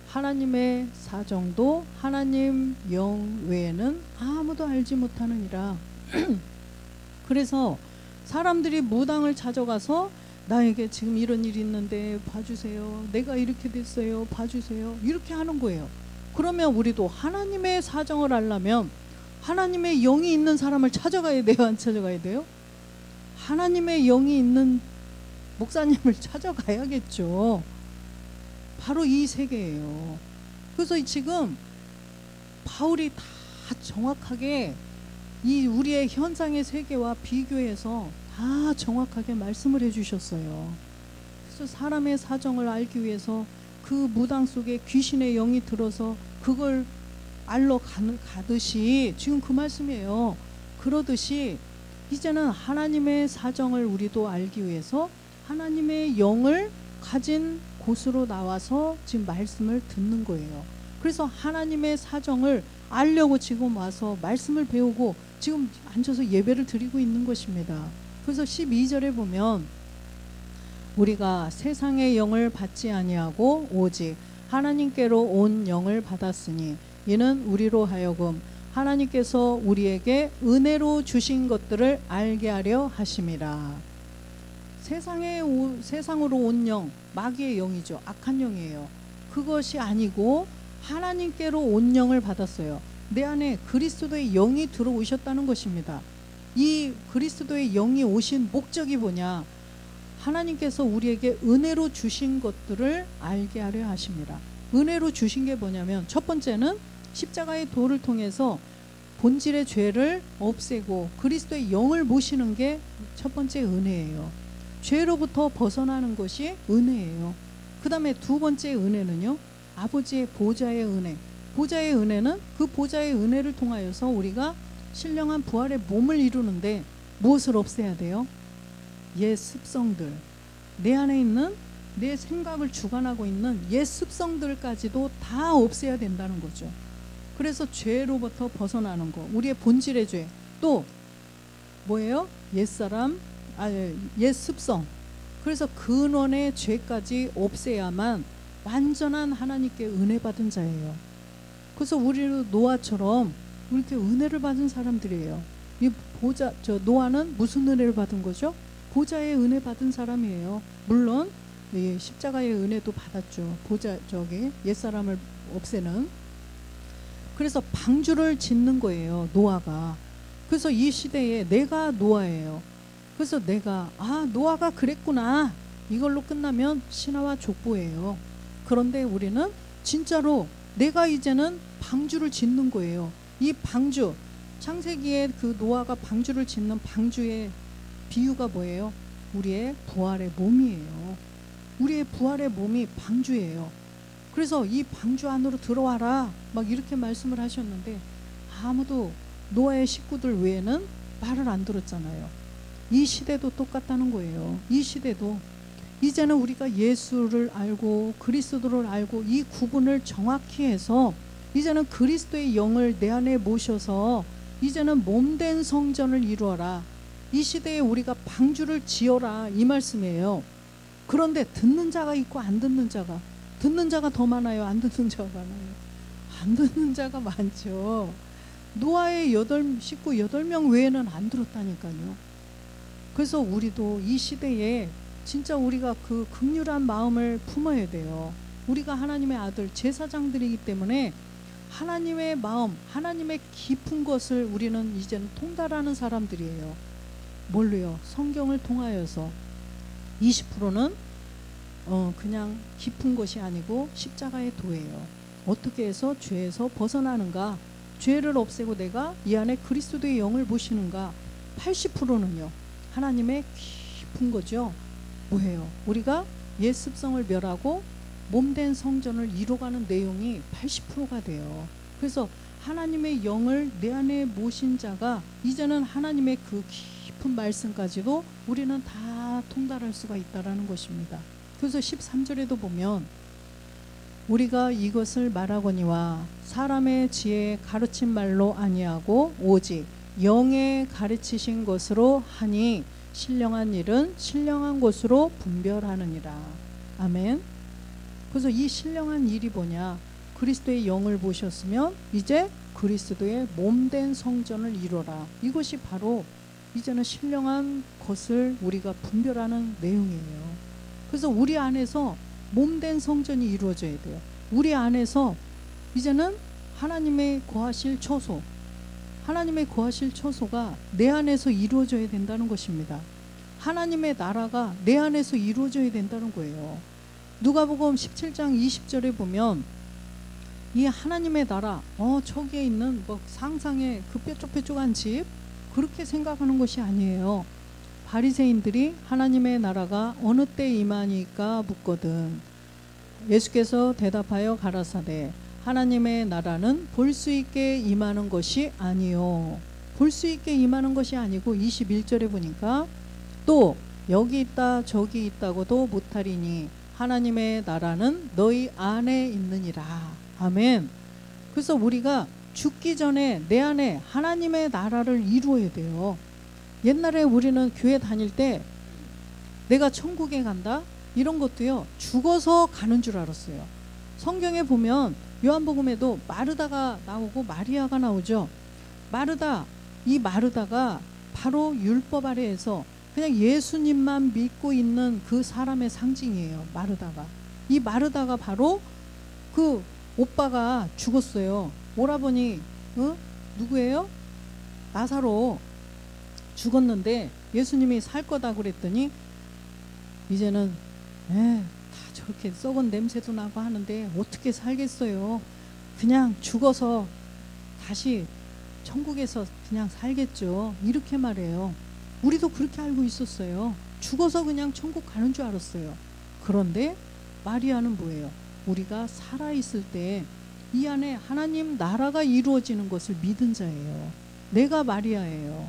하나님의 사정도 하나님 영 외에는 아무도 알지 못하느니라. 그래서 사람들이 무당을 찾아가서 나에게 지금 이런 일이 있는데 봐주세요. 내가 이렇게 됐어요. 봐주세요. 이렇게 하는 거예요. 그러면 우리도 하나님의 사정을 알려면 하나님의 영이 있는 사람을 찾아가야 돼요? 안 찾아가야 돼요? 하나님의 영이 있는 목사님을 찾아가야겠죠. 바로 이 세계예요. 그래서 지금 바울이 다 정확하게 이 우리의 현상의 세계와 비교해서 다 정확하게 말씀을 해주셨어요. 그래서 사람의 사정을 알기 위해서 그 무당 속에 귀신의 영이 들어서 그걸 알러 가듯이 지금 그 말씀이에요. 그러듯이 이제는 하나님의 사정을 우리도 알기 위해서 하나님의 영을 가진 곳으로 나와서 지금 말씀을 듣는 거예요. 그래서 하나님의 사정을 알려고 지금 와서 말씀을 배우고 지금 앉아서 예배를 드리고 있는 것입니다. 그래서 12절에 보면 우리가 세상의 영을 받지 아니하고 오직 하나님께로 온 영을 받았으니 이는 우리로 하여금 하나님께서 우리에게 은혜로 주신 것들을 알게 하려 하심이라. 세상으로 온 영, 마귀의 영이죠. 악한 영이에요. 그것이 아니고 하나님께로 온 영을 받았어요. 내 안에 그리스도의 영이 들어오셨다는 것입니다. 이 그리스도의 영이 오신 목적이 뭐냐? 하나님께서 우리에게 은혜로 주신 것들을 알게 하려 하십니다. 은혜로 주신 게 뭐냐면 첫 번째는 십자가의 도를 통해서 본질의 죄를 없애고 그리스도의 영을 모시는 게 첫 번째 은혜예요. 죄로부터 벗어나는 것이 은혜예요. 그 다음에 두 번째 은혜는요, 아버지의 보좌의 은혜. 보좌의 은혜는 그 보좌의 은혜를 통하여서 우리가 신령한 부활의 몸을 이루는데 무엇을 없애야 돼요? 옛 습성들, 내 안에 있는 내 생각을 주관하고 있는 옛 습성들까지도 다 없애야 된다는 거죠. 그래서 죄로부터 벗어나는 거, 우리의 본질의 죄, 또 뭐예요? 옛사람, 옛 습성. 그래서 근원의 죄까지 없애야만 완전한 하나님께 은혜 받은 자예요. 그래서 우리는 노아처럼 이렇게 은혜를 받은 사람들이에요. 이 노아는 무슨 은혜를 받은 거죠? 보좌의 은혜 받은 사람이에요. 물론 십자가의 은혜도 받았죠. 옛사람을 없애는. 그래서 방주를 짓는 거예요, 노아가. 그래서 이 시대에 내가 노아예요. 그래서 노아가 그랬구나, 이걸로 끝나면 신화와 족보예요. 그런데 우리는 진짜로 내가 이제는 방주를 짓는 거예요. 이 방주, 창세기에 그 노아가 방주를 짓는 방주의 비유가 뭐예요? 우리의 부활의 몸이에요. 우리의 부활의 몸이 방주예요. 그래서 이 방주 안으로 들어와라, 막 이렇게 말씀을 하셨는데 아무도 노아의 식구들 외에는 말을 안 들었잖아요. 이 시대도 똑같다는 거예요. 이 시대도 이제는 우리가 예수를 알고 그리스도를 알고 이 구분을 정확히 해서 이제는 그리스도의 영을 내 안에 모셔서 이제는 몸된 성전을 이루어라. 이 시대에 우리가 방주를 지어라, 이 말씀이에요. 그런데 듣는 자가 있고 안 듣는 자가 더 많아요, 안 듣는 자가 많아요? 안 듣는 자가 많죠. 노아의 식구 8명 외에는 안 들었다니까요. 그래서 우리도 이 시대에 진짜 우리가 그 긍휼한 마음을 품어야 돼요. 우리가 하나님의 아들 제사장들이기 때문에 하나님의 마음, 하나님의 깊은 것을 우리는 이제는 통달하는 사람들이에요. 뭘로요? 성경을 통하여서. 20%는 그냥 깊은 것이 아니고 십자가의 도예요. 어떻게 해서 죄에서 벗어나는가? 죄를 없애고 내가 이 안에 그리스도의 영을 모시는가? 80%는요 하나님의 깊은 거죠. 뭐예요? 우리가 옛 습성을 멸하고 몸된 성전을 이뤄가는 내용이 80%가 돼요. 그래서 하나님의 영을 내 안에 모신 자가 이제는 하나님의 그 깊은 말씀까지도 우리는 다 통달할 수가 있다는 것입니다. 그래서 13절에도 보면 우리가 이것을 말하거니와 사람의 지혜에 가르친 말로 아니하고 오직 영에 가르치신 것으로 하니 신령한 일은 신령한 것으로 분별하느니라. 아멘. 그래서 이 신령한 일이 뭐냐? 그리스도의 영을 모셨으면 이제 그리스도의 몸된 성전을 이루라. 이것이 바로 이제는 신령한 것을 우리가 분별하는 내용이에요. 그래서 우리 안에서 몸된 성전이 이루어져야 돼요. 우리 안에서 이제는 하나님의 거하실 처소, 하나님의 거하실 처소가 내 안에서 이루어져야 된다는 것입니다. 하나님의 나라가 내 안에서 이루어져야 된다는 거예요. 누가복음 17장 20절에 보면 이 하나님의 나라, 저기에 있는 뭐 상상의 그 뾰족뾰족한 집, 그렇게 생각하는 것이 아니에요. 바리새인들이 하나님의 나라가 어느 때 임하니까 묻거든 예수께서 대답하여 가라사대 하나님의 나라는 볼 수 있게 임하는 것이 아니요. 볼 수 있게 임하는 것이 아니고 21절에 보니까 또 여기 있다 저기 있다고도 못하리니 하나님의 나라는 너희 안에 있느니라. 아멘. 그래서 우리가 죽기 전에 내 안에 하나님의 나라를 이루어야 돼요. 옛날에 우리는 교회 다닐 때 내가 천국에 간다? 이런 것도요 죽어서 가는 줄 알았어요. 성경에 보면 요한복음에도 마르다가 나오고 마리아가 나오죠. 이 마르다가 바로 율법 아래에서 그냥 예수님만 믿고 있는 그 사람의 상징이에요. 이 마르다가 바로 그 오빠가 죽었어요. 오라버니 누구예요? 나사로 죽었는데 예수님이 살 거다 그랬더니 이제는 다 저렇게 썩은 냄새도 나고 하는데 어떻게 살겠어요. 그냥 죽어서 다시 천국에서 그냥 살겠죠. 이렇게 말해요. 우리도 그렇게 알고 있었어요. 죽어서 그냥 천국 가는 줄 알았어요. 그런데 마리아는 뭐예요? 우리가 살아있을 때 이 안에 하나님 나라가 이루어지는 것을 믿은 자예요. 내가 마리아예요.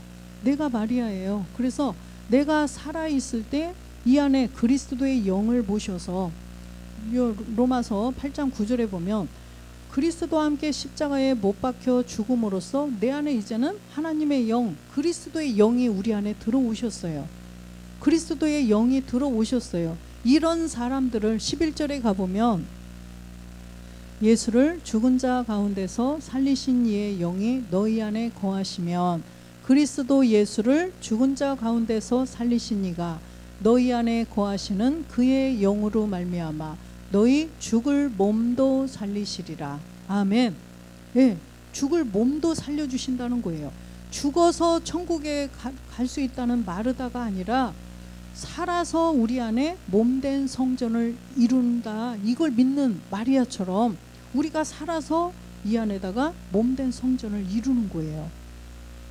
그래서 내가 살아있을 때 이 안에 그리스도의 영을 모셔서 로마서 8장 9절에 보면 그리스도와 함께 십자가에 못 박혀 죽음으로써 내 안에 이제는 하나님의 영, 그리스도의 영이 우리 안에 들어오셨어요. 그리스도의 영이 들어오셨어요. 이런 사람들을 11절에 가보면 예수를 죽은 자 가운데서 살리신 이의 영이 너희 안에 거하시면 그리스도 예수를 죽은 자 가운데서 살리신 이가 너희 안에 거하시는 그의 영으로 말미암아 너희 죽을 몸도 살리시리라. 아멘. 예, 죽을 몸도 살려주신다는 거예요. 죽어서 천국에 갈 수 있다는 마르다가 아니라 살아서 우리 안에 몸된 성전을 이룬다. 이걸 믿는 마리아처럼 우리가 살아서 이 안에다가 몸된 성전을 이루는 거예요.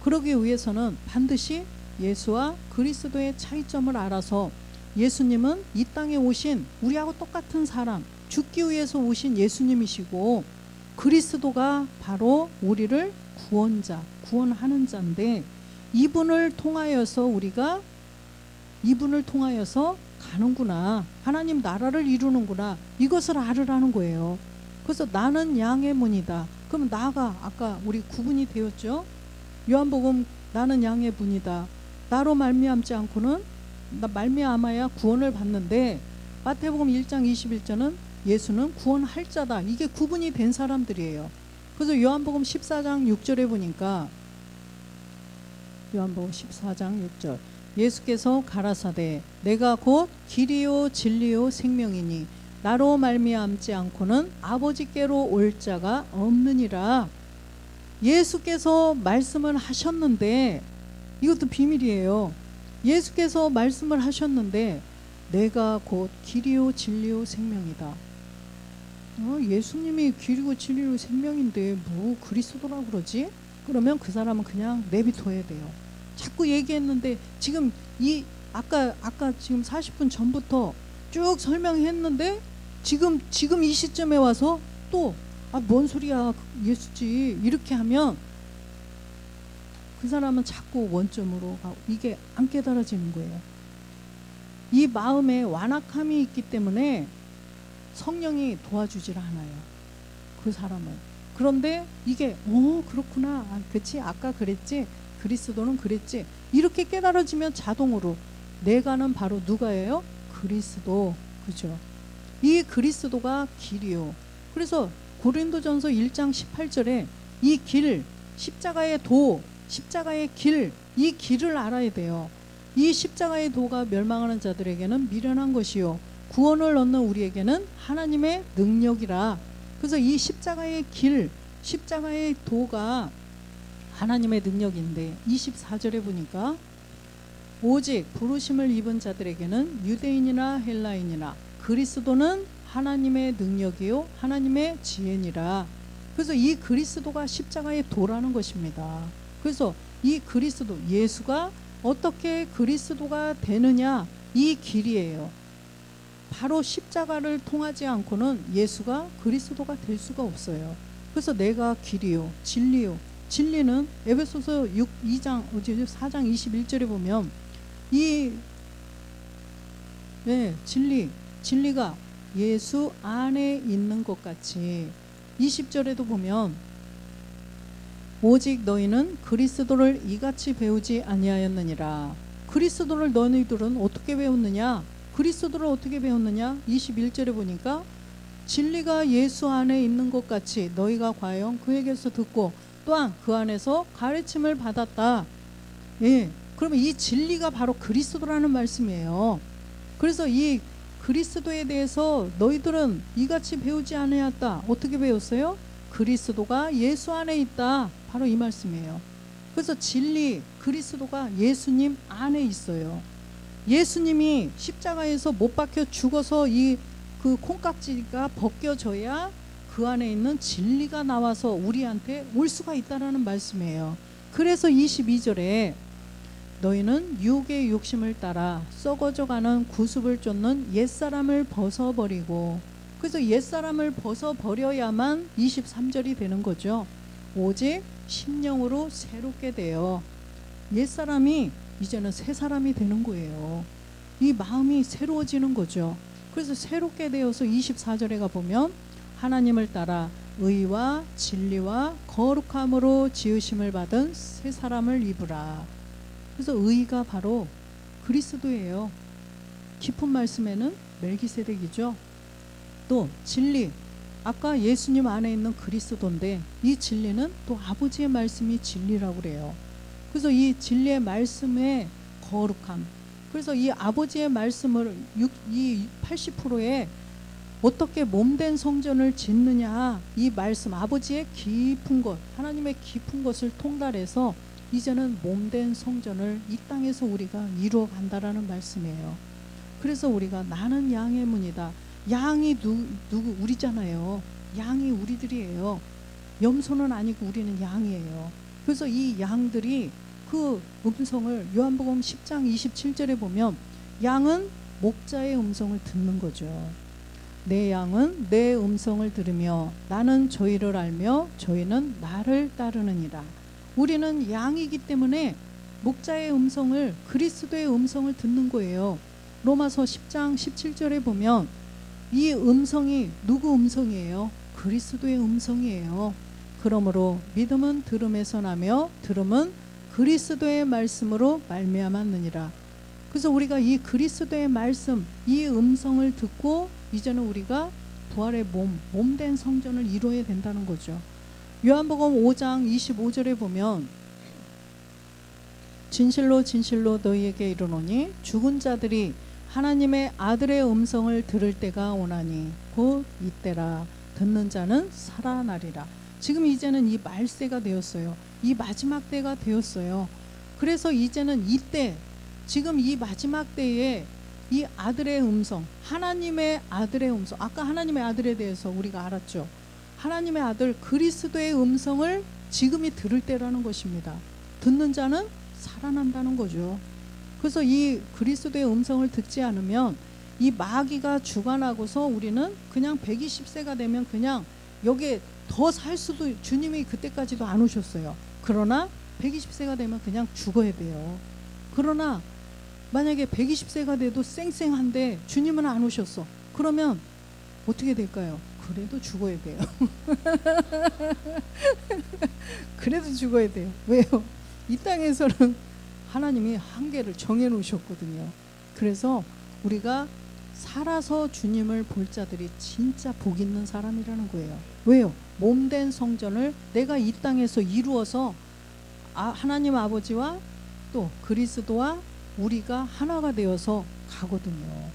그러기 위해서는 반드시 예수와 그리스도의 차이점을 알아서 예수님은 이 땅에 오신 우리하고 똑같은 사람, 죽기 위해서 오신 예수님이시고 그리스도가 바로 우리를 구원자, 구원하는 자인데 이분을 통하여서 우리가 이분을 통하여서 가는구나. 하나님 나라를 이루는구나. 이것을 알으라는 거예요. 그래서 나는 양의 문이다. 그럼 나가 아까 우리 구분이 되었죠. 요한복음 나는 양의 문이다. 나로 말미암지 않고는 나 말미암아야 구원을 받는데 마태복음 1장 21절은 예수는 구원할 자다. 이게 구분이 된 사람들이에요. 그래서 요한복음 14장 6절에 보니까 요한복음 14장 6절 예수께서 가라사대 내가 곧 길이요 진리요 생명이니 나로 말미암지 않고는 아버지께로 올 자가 없느니라. 예수께서 말씀을 하셨는데 이것도 비밀이에요. 예수께서 말씀을 하셨는데 내가 곧 길이요 진리요 생명이다. 예수님이 길이고 진리요 생명인데 뭐 그리스도라고 그러지? 그러면 그 사람은 그냥 내비둬야 돼요. 자꾸 얘기했는데 지금 이 아까 지금 40분 전부터 쭉 설명했는데 지금 이 시점에 와서 또 뭔 소리야 예수지 이렇게 하면 그 사람은 자꾸 원점으로 이게 안 깨달아지는 거예요. 이 마음에 완악함이 있기 때문에 성령이 도와주질 않아요. 그 사람은. 그런데 이게 그렇구나. 그치 아까 그랬지. 그리스도는 그랬지. 이렇게 깨달아지면 자동으로 내가는 바로 누가예요? 그리스도. 그죠? 이 그리스도가 길이요. 그래서 고린도전서 1장 18절에 이 길, 십자가의 도, 십자가의 길, 이 길을 알아야 돼요. 이 십자가의 도가 멸망하는 자들에게는 미련한 것이요 구원을 얻는 우리에게는 하나님의 능력이라. 그래서 이 십자가의 길, 십자가의 도가 하나님의 능력인데 24절에 보니까 오직 부르심을 입은 자들에게는 유대인이나 헬라인이나 그리스도는 하나님의 능력이요 하나님의 지혜니라. 그래서 이 그리스도가 십자가의 도라는 것입니다. 그래서 이 그리스도 예수가 어떻게 그리스도가 되느냐 이 길이에요. 바로 십자가를 통하지 않고는 예수가 그리스도가 될 수가 없어요. 그래서 내가 길이요 진리요. 진리는 에베소서 4장 21절에 보면 이 진리가 예수 안에 있는 것 같이 20절에도 보면 오직 너희는 그리스도를 이같이 배우지 아니하였느니라. 그리스도를 너희들은 어떻게 배웠느냐? 그리스도를 어떻게 배웠느냐? 21절에 보니까 진리가 예수 안에 있는 것 같이 너희가 과연 그에게서 듣고 또한 그 안에서 가르침을 받았다. 그러면 이 진리가 바로 그리스도라는 말씀이에요. 그래서 이 그리스도에 대해서 너희들은 이같이 배우지 아니하였다. 어떻게 배웠어요? 그리스도가 예수 안에 있다. 바로 이 말씀이에요. 그래서 진리, 그리스도가 예수님 안에 있어요. 예수님이 십자가에서 못 박혀 죽어서 그 콩깍지가 벗겨져야 그 안에 있는 진리가 나와서 우리한테 올 수가 있다라는 말씀이에요. 그래서 22절에 너희는 육의 욕심을 따라 썩어져가는 구습을 쫓는 옛사람을 벗어버리고, 그래서 옛사람을 벗어버려야만 23절이 되는 거죠. 오직 심령으로 새롭게 되어 옛사람이 이제는 새 사람이 되는 거예요. 이 마음이 새로워지는 거죠. 그래서 새롭게 되어서 24절에 가보면 하나님을 따라 의와 진리와 거룩함으로 지으심을 받은 새 사람을 입으라. 그래서 의가 바로 그리스도예요. 깊은 말씀에는 멜기세덱이죠. 또 진리, 아까 예수님 안에 있는 그리스도인데 이 진리는 또 아버지의 말씀이 진리라고 그래요. 그래서 이 진리의 말씀의 거룩함, 그래서 이 아버지의 말씀을 이 80%에 어떻게 몸된 성전을 짓느냐, 이 말씀 아버지의 깊은 것, 하나님의 깊은 것을 통달해서 이제는 몸된 성전을 이 땅에서 우리가 이루어 간다라는 말씀이에요. 그래서 우리가 나는 양의 문이다. 양이 누구 우리잖아요. 양이 우리들이에요. 염소는 아니고 우리는 양이에요. 그래서 이 양들이 그 음성을 요한복음 10장 27절에 보면 양은 목자의 음성을 듣는 거죠. 내 양은 내 음성을 들으며 나는 저희를 알며 저희는 나를 따르느니라. 우리는 양이기 때문에 목자의 음성을, 그리스도의 음성을 듣는 거예요. 로마서 10장 17절에 보면 이 음성이 누구 음성이에요? 그리스도의 음성이에요. 그러므로 믿음은 들음에서 나며 들음은 그리스도의 말씀으로 말미암았느니라. 그래서 우리가 이 그리스도의 말씀, 이 음성을 듣고 이제는 우리가 부활의 몸된 성전을 이루어야 된다는 거죠. 요한복음 5장 25절에 보면 진실로 진실로 너희에게 이르노니 죽은 자들이 하나님의 아들의 음성을 들을 때가 오나니 곧 이때라. 듣는 자는 살아나리라. 지금 이제는 이 말세가 되었어요. 이 마지막 때가 되었어요. 그래서 이제는 이때, 지금 이 마지막 때에 이 아들의 음성, 하나님의 아들의 음성, 아까 하나님의 아들에 대해서 우리가 알았죠. 하나님의 아들 그리스도의 음성을 지금이 들을 때라는 것입니다. 듣는 자는 살아난다는 거죠. 그래서 이 그리스도의 음성을 듣지 않으면 이 마귀가 주관하고서 우리는 그냥 120세가 되면 그냥 여기에 더 살 수도, 주님이 그때까지도 안 오셨어요. 그러나 120세가 되면 그냥 죽어야 돼요. 그러나 만약에 120세가 돼도 쌩쌩한데 주님은 안 오셨어. 그러면 어떻게 될까요? 그래도 죽어야 돼요. 그래도 죽어야 돼요. 왜요? 이 땅에서는 하나님이 한계를 정해 놓으셨거든요. 그래서 우리가 살아서 주님을 볼 자들이 진짜 복 있는 사람이라는 거예요. 왜요? 몸된 성전을 내가 이 땅에서 이루어서 하나님 아버지와 또 그리스도와 우리가 하나가 되어서 가거든요.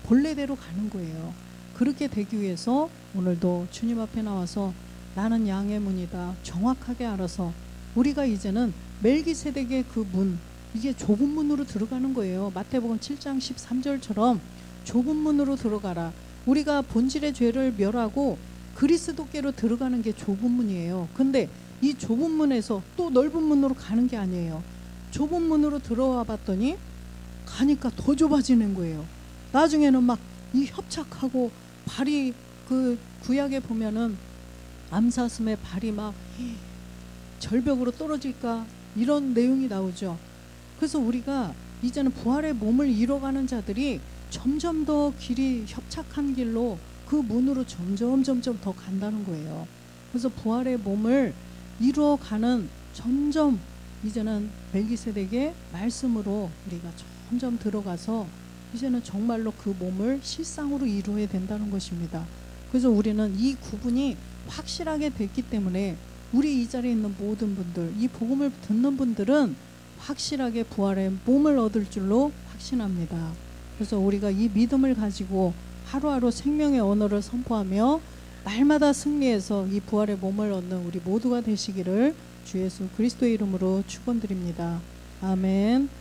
본래대로 가는 거예요. 그렇게 되기 위해서 오늘도 주님 앞에 나와서 나는 양의 문이다 정확하게 알아서 우리가 이제는 멜기세덱의 그 문, 이게 좁은 문으로 들어가는 거예요. 마태복음 7장 13절처럼 좁은 문으로 들어가라. 우리가 본질의 죄를 멸하고 그리스도께로 들어가는 게 좁은 문이에요. 근데 이 좁은 문에서 또 넓은 문으로 가는 게 아니에요. 좁은 문으로 들어와 봤더니 가니까 더 좁아지는 거예요. 나중에는 막 이 협착하고 발이, 그 구약에 보면은 암사슴의 발이 막 절벽으로 떨어질까 이런 내용이 나오죠. 그래서 우리가 이제는 부활의 몸을 이뤄가는 자들이 점점 더 길이 협착한 길로 그 문으로 점점 더 간다는 거예요. 그래서 부활의 몸을 이루어가는 점점 이제는 멜기세덱의 말씀으로 우리가 점점 들어가서 이제는 정말로 그 몸을 실상으로 이루어야 된다는 것입니다. 그래서 우리는 이 구분이 확실하게 됐기 때문에 우리 이 자리에 있는 모든 분들, 이 복음을 듣는 분들은 확실하게 부활의 몸을 얻을 줄로 확신합니다. 그래서 우리가 이 믿음을 가지고 하루하루 생명의 언어를 선포하며 날마다 승리해서 이 부활의 몸을 얻는 우리 모두가 되시기를 주 예수 그리스도의 이름으로 축원드립니다. 아멘.